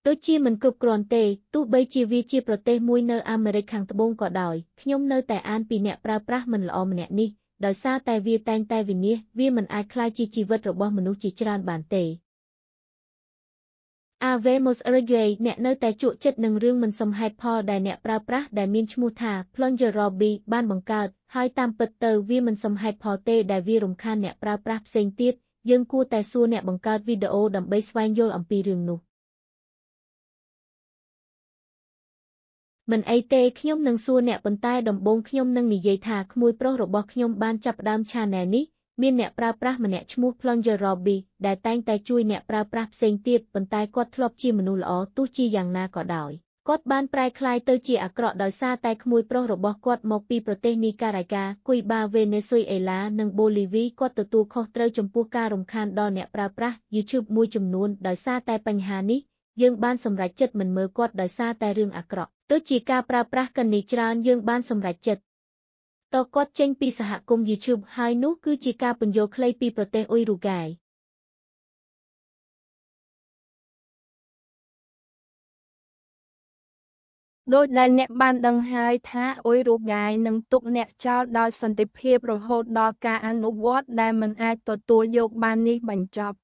ដូចជាមិនគ្រប់គ្រាន់ទេទោះបីជាវាជាប្រទេសមួយនៅអាមេរិកខាងត្បូងក៏ដោយខ្ញុំនៅតែអានពីអ្នកប្រើប្រាស់មិនល្អម្នាក់នេះដោយសារតែវាតែងតែវិនាសវាមិនអាចក្លាយជាជីវិតរបស់មនុស្សជាច្រើនបានទេ Avemos Reggae អ្នកនៅតែជក់ចិត្តនឹងរឿងមិនសមហេតុផលដែលអ្នកប្រើប្រាស់ដែលមានឈ្មោះថា Plunger Robbie បានបង្កើតហើយតាមពិតទៅវាមិនសមហេតុផលទេដែលវារំខានអ្នកប្រើប្រាស់ផ្សេងទៀតយើងគួរតែសួរអ្នកបង្កើតវីដេអូដើម្បីស្វែងយល់អំពីរឿងនោះមិនអីទេខ្ញុំនឹងសួរអ្នកប៉ុន្តែដំបូងខ្ញុំនឹងនិយាយថាក្មួយប្រុសរបស់ខ្ញុំបានចាប់ផ្ដើម Channel នេះមានអ្នកប្រើប្រាស់ម្នាក់ឈ្មោះ Plunger Robbie ដែលតែងតែជួយអ្នកប្រើប្រាស់ផ្សេងទៀតប៉ុន្តែគាត់ធ្លាប់ជាមនុស្សល្អទោះជាយ៉ាងណាក៏ដោយគាត់បានប្រែក្លាយទៅជាអាក្រក់ដោយសារតែក្មួយប្រុសរបស់គាត់មកពីប្រទេសនីការ៉ាហ្គាគុយបាវេណេស៊ុយអេឡានិងបូលីវីគាត់ទទួលខុសត្រូវចំពោះការរំខានដល់អ្នកប្រើប្រាស់ YouTube មួយចំនួនដោយសារតែបញ្ហានេះយើងបានសម្រេចចិត្តមិនមើលគាត់ដោយសារតែរឿងអាក្រក់ដូចជាការប្រើប្រាស់កិននេះច្រើនយើងបានសម្រេចចិត្តតគាត់ចេញពីសហគមន៍ YouTube ហើយនោះគឺជាការពន្យល់ខ្លីពីប្រទេសអ៊ុយរូហ្គាយដោយដែលអ្នកបានដឹងហើយថាអ៊ុយរូហ្គាយនឹងទុកអ្នកចោលដោយសន្តិភាពរហូតដល់ការអនុវត្តដែលមិនអាចទទួលយកបាននេះបញ្ចប់